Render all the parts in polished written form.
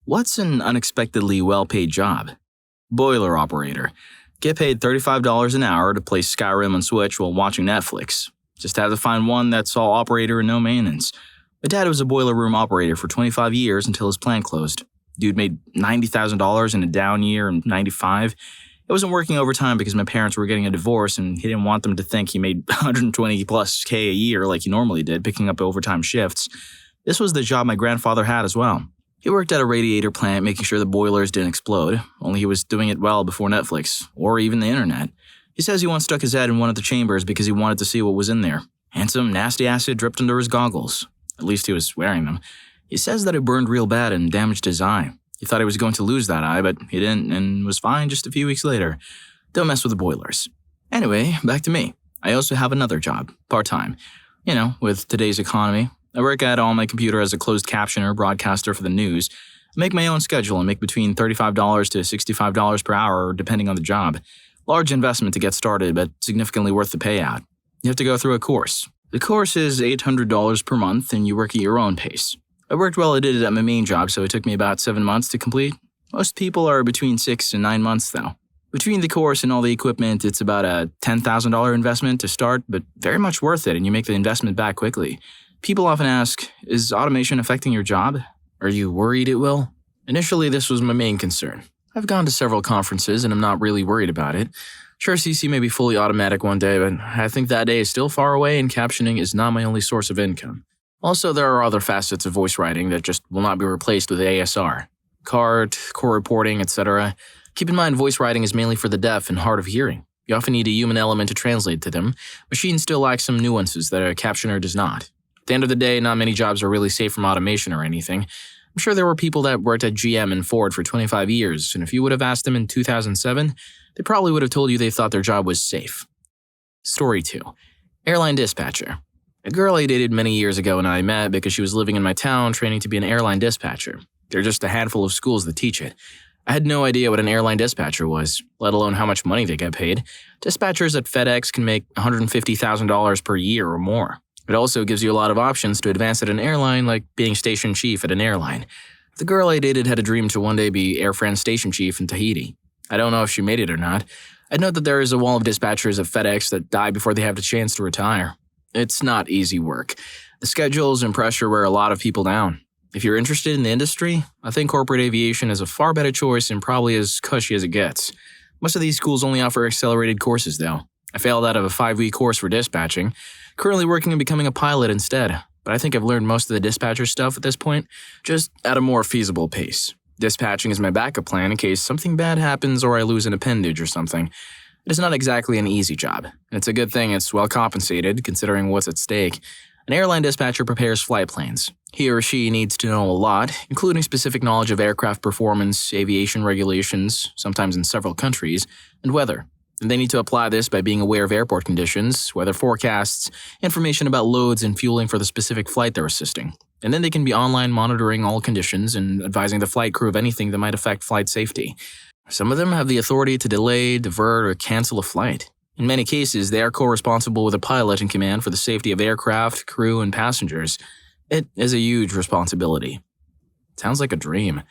What's an unexpectedly well-paid job? Boiler operator. Get paid $35 an hour to play Skyrim on Switch while watching Netflix. Just had to find one that's all operator and no maintenance. My dad was a boiler room operator for 25 years until his plant closed. Dude made $90,000 in a down year in '95. It wasn't working overtime because my parents were getting a divorce and he didn't want them to think he made 120 plus K a year like he normally did, picking up overtime shifts. This was the job my grandfather had as well. He worked at a radiator plant making sure the boilers didn't explode, only he was doing it well before Netflix, or even the internet. He says he once stuck his head in one of the chambers because he wanted to see what was in there, and some nasty acid dripped under his goggles. At least he was wearing them. He says that it burned real bad and damaged his eye. He thought he was going to lose that eye, but he didn't and was fine just a few weeks later. Don't mess with the boilers. Anyway, back to me. I also have another job, part-time. You know, with today's economy. I work on my computer as a closed captioner broadcaster for the news. I make my own schedule and make between $35 to $65 per hour, depending on the job. Large investment to get started, but significantly worth the payout. You have to go through a course. The course is $800 per month, and you work at your own pace. I worked well at it at my main job, so it took me about 7 months to complete. Most people are between 6 and 9 months, though. Between the course and all the equipment, it's about a $10,000 investment to start, but very much worth it, and you make the investment back quickly. People often ask, is automation affecting your job? Are you worried it will? Initially, this was my main concern. I've gone to several conferences and I'm not really worried about it. Sure, CC may be fully automatic one day, but I think that day is still far away and captioning is not my only source of income. Also, there are other facets of voice writing that just will not be replaced with ASR. CART, core reporting, etc. Keep in mind, voice writing is mainly for the deaf and hard of hearing. You often need a human element to translate to them. Machines still lack some nuances that a captioner does not. At the end of the day, not many jobs are really safe from automation or anything. I'm sure there were people that worked at GM and Ford for 25 years, and if you would have asked them in 2007, they probably would have told you they thought their job was safe. Story 2. Airline dispatcher. A girl I dated many years ago and I met because she was living in my town training to be an airline dispatcher. There are just a handful of schools that teach it. I had no idea what an airline dispatcher was, let alone how much money they get paid. Dispatchers at FedEx can make $150,000 per year or more. It also gives you a lot of options to advance at an airline, like being station chief at an airline. The girl I dated had a dream to one day be Air France station chief in Tahiti. I don't know if she made it or not. I know that there is a wall of dispatchers at FedEx that die before they have the chance to retire. It's not easy work. The schedules and pressure wear a lot of people down. If you're interested in the industry, I think corporate aviation is a far better choice and probably as cushy as it gets. Most of these schools only offer accelerated courses, though. I failed out of a 5-week course for dispatching. Currently working on becoming a pilot instead, but I think I've learned most of the dispatcher stuff at this point, just at a more feasible pace. Dispatching is my backup plan in case something bad happens or I lose an appendage or something. It is not exactly an easy job, and it's a good thing it's well compensated considering what's at stake. An airline dispatcher prepares flight plans. He or she needs to know a lot, including specific knowledge of aircraft performance, aviation regulations, sometimes in several countries, and weather. And they need to apply this by being aware of airport conditions, weather forecasts, information about loads and fueling for the specific flight they're assisting. And then they can be online monitoring all conditions and advising the flight crew of anything that might affect flight safety. Some of them have the authority to delay, divert, or cancel a flight. In many cases, they are co-responsible with a pilot in command for the safety of aircraft, crew, and passengers. It is a huge responsibility. Sounds like a dream. I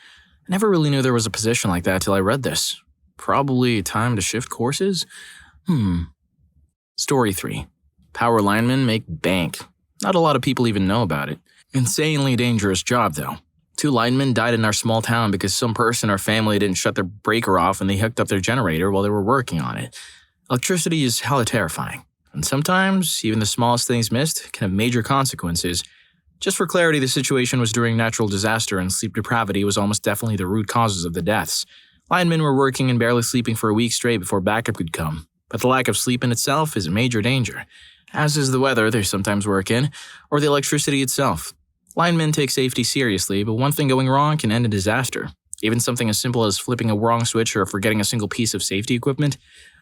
never really knew there was a position like that till I read this. Probably time to shift courses? Story 3. Power linemen make bank. Not a lot of people even know about it. Insanely dangerous job, though. 2 linemen died in our small town because some person or family didn't shut their breaker off and they hooked up their generator while they were working on it. Electricity is hella terrifying, and sometimes even the smallest things missed can have major consequences. Just for clarity, the situation was during natural disaster and sleep depravity was almost definitely the root causes of the deaths. Linemen were working and barely sleeping for a week straight before backup could come, but the lack of sleep in itself is a major danger, as is the weather they sometimes work in, or the electricity itself. Linemen take safety seriously, but one thing going wrong can end in disaster. Even something as simple as flipping a wrong switch or forgetting a single piece of safety equipment.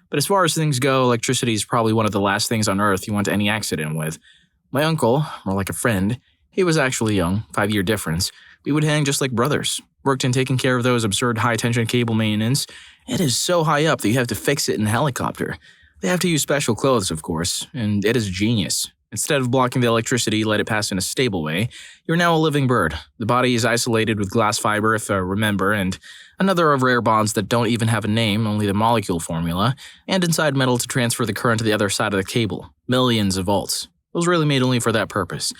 But as far as things go, electricity is probably one of the last things on Earth you want any accident with. My uncle, more like a friend, he was actually young, 5-year difference. We would hang just like brothers. Worked in taking care of those absurd high-tension cable maintenance. It is so high up that you have to fix it in a helicopter. They have to use special clothes, of course, and it is genius. Instead of blocking the electricity, let it pass in a stable way. You're now a living bird. The body is isolated with glass fiber, if I remember, and another of rare bonds that don't even have a name, only the molecule formula, and inside metal to transfer the current to the other side of the cable. Millions of volts. It was really made only for that purpose.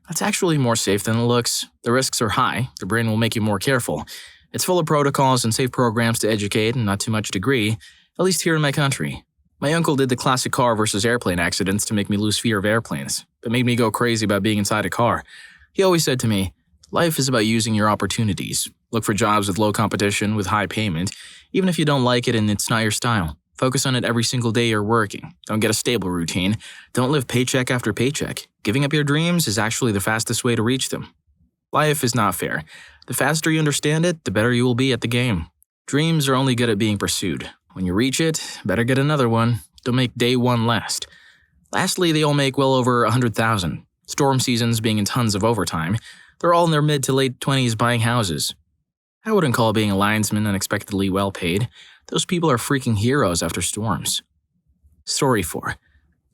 That's actually more safe than it looks. The risks are high. The brain will make you more careful. It's full of protocols and safe programs to educate, and not too much degree, at least here in my country. My uncle did the classic car versus airplane accidents to make me lose fear of airplanes, but made me go crazy about being inside a car. He always said to me, life is about using your opportunities. Look for jobs with low competition, with high payment, even if you don't like it and it's not your style. Focus on it every single day you're working. Don't get a stable routine. Don't live paycheck after paycheck. Giving up your dreams is actually the fastest way to reach them. Life is not fair. The faster you understand it, the better you will be at the game. Dreams are only good at being pursued. When you reach it, better get another one. Don't make day one last. Lastly, they all make well over 100,000. Storm seasons being in tons of overtime. They're all in their mid to late 20s buying houses. I wouldn't call being a linesman unexpectedly well paid. Those people are freaking heroes after storms. Story 4.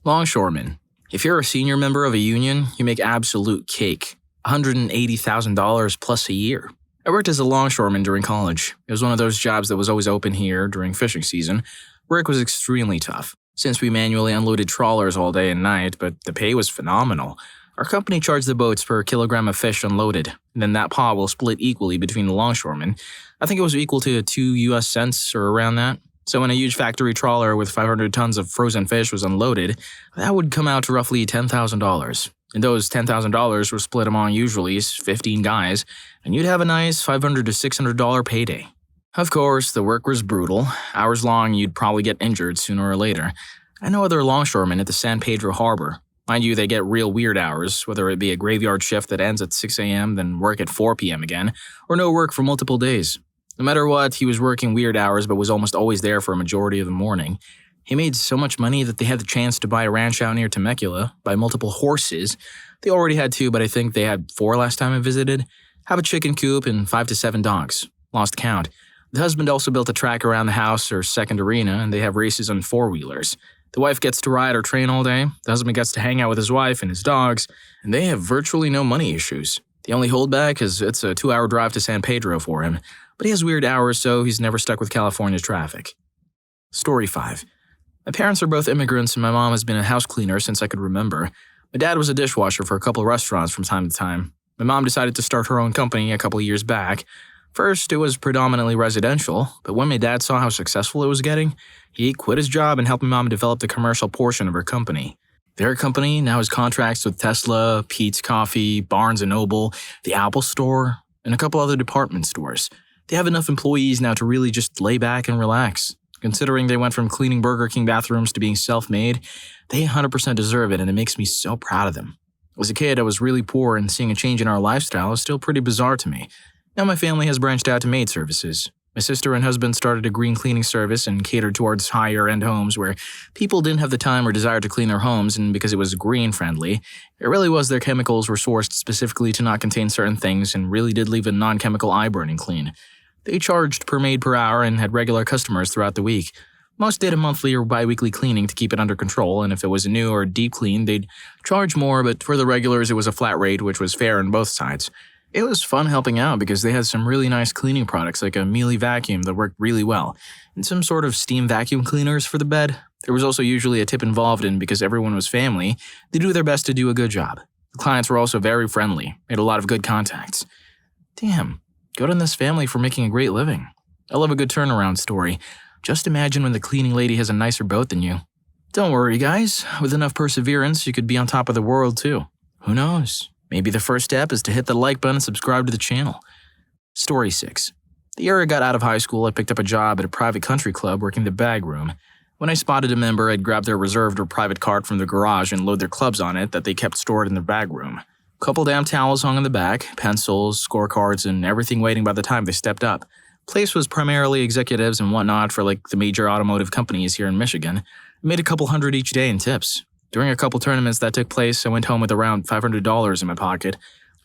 Longshoreman. If you're a senior member of a union, you make absolute cake. $180,000 plus a year. I worked as a longshoreman during college. It was one of those jobs that was always open here during fishing season. Work was extremely tough, since we manually unloaded trawlers all day and night, but the pay was phenomenal. Our company charged the boats per kilogram of fish unloaded, and then that pot will split equally between the longshoremen. I think it was equal to 2 US cents or around that. So when a huge factory trawler with 500 tons of frozen fish was unloaded, that would come out to roughly $10,000. And those $10,000 were split among usually 15 guys, and you'd have a nice $500 to $600 payday. Of course, the work was brutal. Hours long, you'd probably get injured sooner or later. I know other longshoremen at the San Pedro Harbor. Mind you, they get real weird hours, whether it be a graveyard shift that ends at 6 a.m., then work at 4 p.m. again, or no work for multiple days. No matter what, he was working weird hours but was almost always there for a majority of the morning. He made so much money that they had the chance to buy a ranch out near Temecula, buy multiple horses. They already had 2, but I think they had 4 last time I visited. Have a chicken coop and 5 to 7 dogs. Lost count. The husband also built a track around the house or second arena, and they have races on 4-wheelers. The wife gets to ride or train all day. The husband gets to hang out with his wife and his dogs, and they have virtually no money issues. The only holdback is it's a 2-hour drive to San Pedro for him, but he has weird hours, so he's never stuck with California traffic. Story 5. My parents are both immigrants, and my mom has been a house cleaner since I could remember. My dad was a dishwasher for a couple of restaurants from time to time. My mom decided to start her own company a couple of years back. First, it was predominantly residential, but when my dad saw how successful it was getting, he quit his job and helped my mom develop the commercial portion of her company. Their company now has contracts with Tesla, Pete's Coffee, Barnes & Noble, the Apple Store, and a couple other department stores. They have enough employees now to really just lay back and relax. Considering they went from cleaning Burger King bathrooms to being self-made, they 100% deserve it, and it makes me so proud of them. As a kid, I was really poor, and seeing a change in our lifestyle is still pretty bizarre to me. Now my family has branched out to maid services. My sister and husband started a green cleaning service and catered towards higher-end homes where people didn't have the time or desire to clean their homes, and because it was green-friendly, it really was their chemicals were sourced specifically to not contain certain things and really did leave a non-chemical eye-burning clean. They charged per maid per hour and had regular customers throughout the week. Most did a monthly or bi-weekly cleaning to keep it under control, and if it was a new or deep clean, they'd charge more, but for the regulars, it was a flat rate, which was fair on both sides. It was fun helping out because they had some really nice cleaning products like a Mealy vacuum that worked really well, and some sort of steam vacuum cleaners for the bed. There was also usually a tip involved in because everyone was family, they do their best to do a good job. The clients were also very friendly, made a lot of good contacts. Damn. Good on this family for making a great living. I love a good turnaround story. Just imagine when the cleaning lady has a nicer boat than you. Don't worry, guys. With enough perseverance, you could be on top of the world, too. Who knows? Maybe the first step is to hit the like button and subscribe to the channel. Story 6. The year I got out of high school, I picked up a job at a private country club working the bag room. When I spotted a member, I'd grab their reserved or private cart from the garage and load their clubs on it that they kept stored in their bag room. Couple damn towels hung in the back, pencils, scorecards, and everything waiting by the time they stepped up. Place was primarily executives and whatnot for like the major automotive companies here in Michigan. I made a couple hundred each day in tips. During a couple tournaments that took place, I went home with around $500 in my pocket.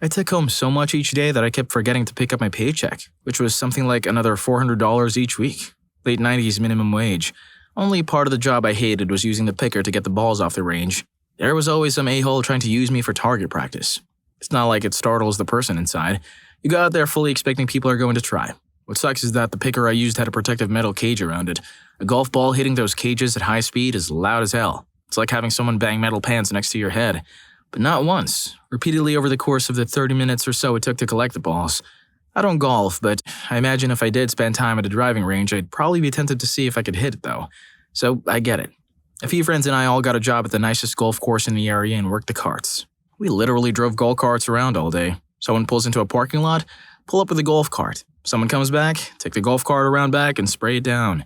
I took home so much each day that I kept forgetting to pick up my paycheck, which was something like another $400 each week. Late 90s minimum wage. Only part of the job I hated was using the picker to get the balls off the range. There was always some a-hole trying to use me for target practice. It's not like it startles the person inside. You go out there fully expecting people are going to try. What sucks is that the picker I used had a protective metal cage around it. A golf ball hitting those cages at high speed is loud as hell. It's like having someone bang metal pans next to your head. But not once, repeatedly over the course of the 30 minutes or so it took to collect the balls. I don't golf, but I imagine if I did spend time at a driving range, I'd probably be tempted to see if I could hit it though. So I get it. A few friends and I all got a job at the nicest golf course in the area and worked the carts. We literally drove golf carts around all day. Someone pulls into a parking lot, pull up with a golf cart. Someone comes back, take the golf cart around back and spray it down.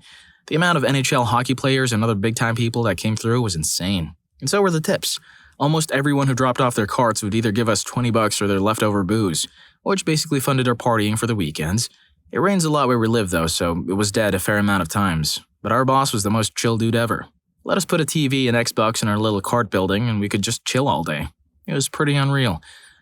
The amount of NHL hockey players and other big-time people that came through was insane. And so were the tips. Almost everyone who dropped off their carts would either give us $20 or their leftover booze, which basically funded our partying for the weekends. It rains a lot where we live though, so it was dead a fair amount of times. But our boss was the most chill dude ever. Let us put a TV and Xbox in our little cart building and we could just chill all day. It was pretty unreal.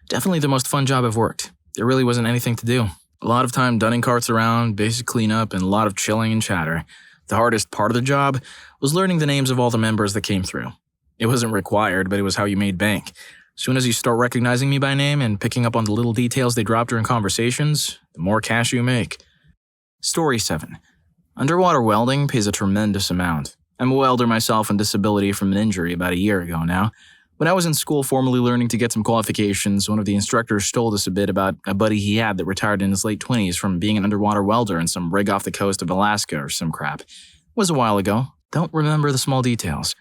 Definitely the most fun job I've worked. There really wasn't anything to do. A lot of time dunning carts around, basic cleanup, and a lot of chilling and chatter. The hardest part of the job was learning the names of all the members that came through. It wasn't required, but it was how you made bank. As soon as you start recognizing me by name and picking up on the little details they drop during conversations, the more cash you make. Story 7. Underwater welding pays a tremendous amount. I'm a welder myself on disability from an injury about a year ago now. When I was in school formally learning to get some qualifications, one of the instructors told us a bit about a buddy he had that retired in his late 20s from being an underwater welder in some rig off the coast of Alaska or some crap. It was a while ago. Don't remember the small details.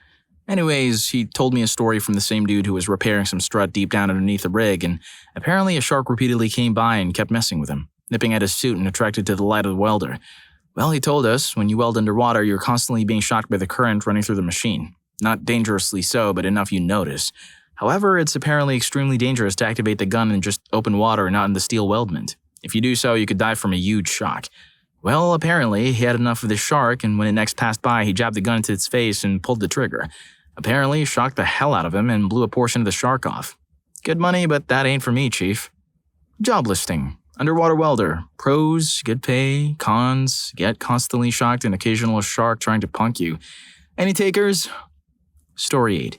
Anyways, he told me a story from the same dude who was repairing some strut deep down underneath the rig, and apparently a shark repeatedly came by and kept messing with him, nipping at his suit and attracted to the light of the welder. Well, he told us, when you weld underwater, you're constantly being shocked by the current running through the machine. Not dangerously so, but enough you notice. However, it's apparently extremely dangerous to activate the gun in just open water and not in the steel weldment. If you do so, you could die from a huge shock. Well, apparently, he had enough of the shark, and when it next passed by, he jabbed the gun into its face and pulled the trigger. Apparently, shocked the hell out of him and blew a portion of the shark off. Good money, but that ain't for me, Chief. Job listing. Underwater welder. Pros, good pay. Cons, get constantly shocked and occasional shark trying to punk you. Any takers? Story 8.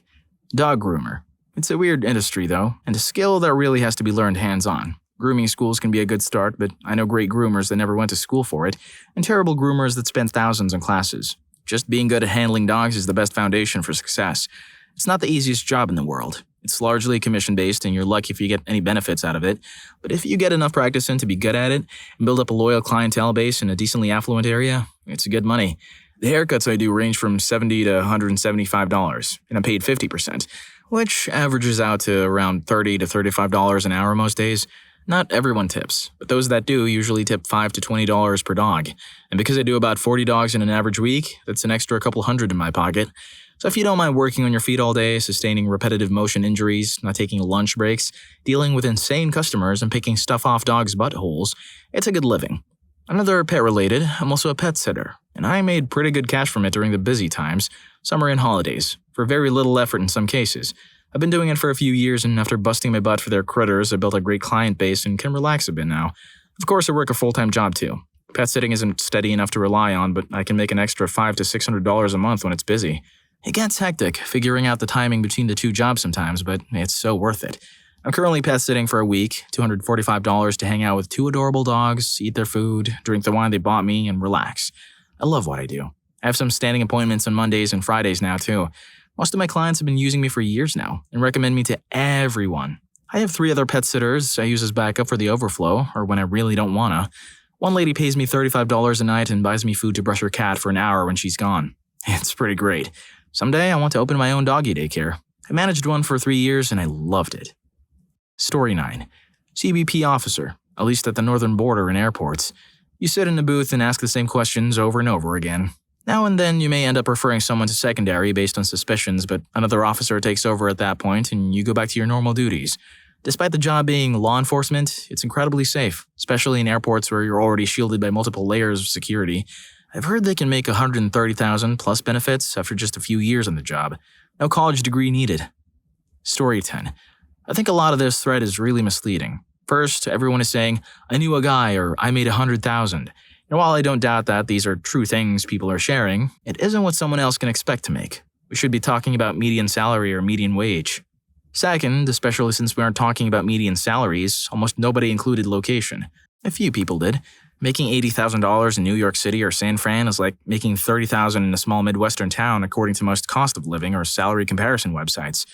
Dog groomer. It's a weird industry, though, and a skill that really has to be learned hands-on. Grooming schools can be a good start, but I know great groomers that never went to school for it, and terrible groomers that spend thousands on classes. Just being good at handling dogs is the best foundation for success. It's not the easiest job in the world. It's largely commission-based, and you're lucky if you get any benefits out of it. But if you get enough practice in to be good at it, and build up a loyal clientele base in a decently affluent area, it's good money. The haircuts I do range from $70 to $175, and I'm paid 50%, which averages out to around $30 to $35 an hour most days. Not everyone tips, but those that do usually tip $5 to $20 per dog. And because I do about 40 dogs in an average week, that's an extra couple hundred in my pocket. So if you don't mind working on your feet all day, sustaining repetitive motion injuries, not taking lunch breaks, dealing with insane customers, and picking stuff off dogs' buttholes, it's a good living. Another pet-related, I'm also a pet sitter, and I made pretty good cash from it during the busy times, summer and holidays, for very little effort in some cases. I've been doing it for a few years, and after busting my butt for their critters, I built a great client base and can relax a bit now. Of course, I work a full-time job too. Pet sitting isn't steady enough to rely on, but I can make an extra $500 to $600 a month when it's busy. It gets hectic figuring out the timing between the two jobs sometimes, but it's so worth it. I'm currently pet sitting for a week, $245 to hang out with 2 adorable dogs, eat their food, drink the wine they bought me, and relax. I love what I do. I have some standing appointments on Mondays and Fridays now too. Most of my clients have been using me for years now and recommend me to everyone. I have 3 other pet sitters I use as backup for the overflow, or when I really don't wanna. One lady pays me $35 a night and buys me food to brush her cat for an hour when she's gone. It's pretty great. Someday I want to open my own doggy daycare. I managed one for 3 years and I loved it. Story 9. CBP officer, at least at the northern border and airports. You sit in the booth and ask the same questions over and over again. Now and then you may end up referring someone to secondary based on suspicions, but another officer takes over at that point and you go back to your normal duties. Despite the job being law enforcement, it's incredibly safe, especially in airports where you're already shielded by multiple layers of security. I've heard they can make $130,000 plus benefits after just a few years on the job. No college degree needed. Story 10. I think a lot of this thread is really misleading. First, everyone is saying, I knew a guy, or I made $100,000. And while I don't doubt that these are true things people are sharing, it isn't what someone else can expect to make. We should be talking about median salary or median wage. Second, especially since we aren't talking about median salaries, almost nobody included location. A few people did. Making $80,000 in New York City or San Fran is like making $30,000 in a small Midwestern town according to most cost of living or salary comparison websites.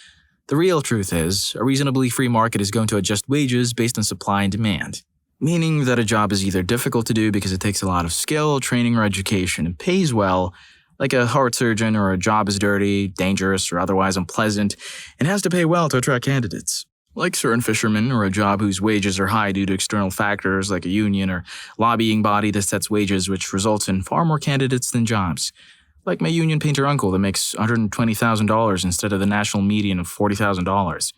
The real truth is, a reasonably free market is going to adjust wages based on supply and demand. Meaning that a job is either difficult to do because it takes a lot of skill, training, or education and pays well, like a heart surgeon, or a job is dirty, dangerous, or otherwise unpleasant, and has to pay well to attract candidates. Like certain fishermen, or a job whose wages are high due to external factors like a union or lobbying body that sets wages, which results in far more candidates than jobs. Like my union painter uncle that makes $120,000 instead of the national median of $40,000.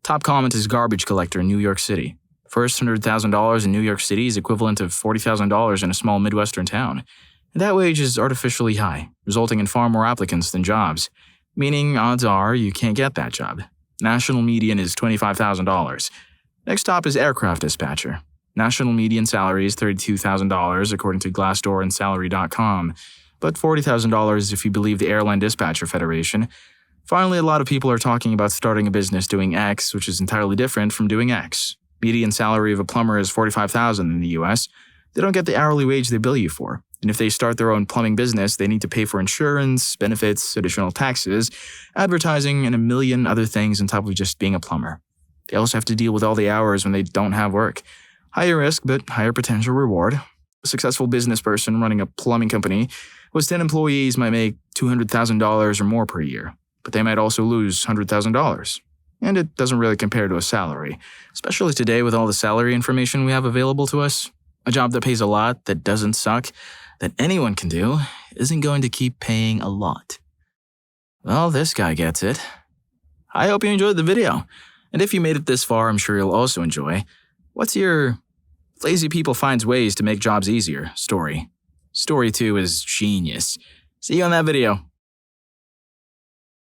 Top comment is garbage collector in New York City. First $100,000 in New York City is equivalent to $40,000 in a small Midwestern town. And that wage is artificially high, resulting in far more applicants than jobs, meaning odds are you can't get that job. National median is $25,000. Next top is aircraft dispatcher. National median salary is $32,000 according to Glassdoor and Salary.com, but $40,000 if you believe the Airline Dispatcher Federation. Finally, a lot of people are talking about starting a business doing X, which is entirely different from doing X. Median salary of a plumber is $45,000 in the US. They don't get the hourly wage they bill you for. And if they start their own plumbing business, they need to pay for insurance, benefits, additional taxes, advertising, and a million other things on top of just being a plumber. They also have to deal with all the hours when they don't have work. Higher risk, but higher potential reward. A successful business person running a plumbing company with 10 employees might make $200,000 or more per year, but they might also lose $100,000. And it doesn't really compare to a salary, especially today with all the salary information we have available to us. A job that pays a lot, that doesn't suck, that anyone can do, isn't going to keep paying a lot. Well, this guy gets it. I hope you enjoyed the video. And if you made it this far, I'm sure you'll also enjoy. What's your lazy people finds ways to make jobs easier story? Story 2 is genius. See you on that video.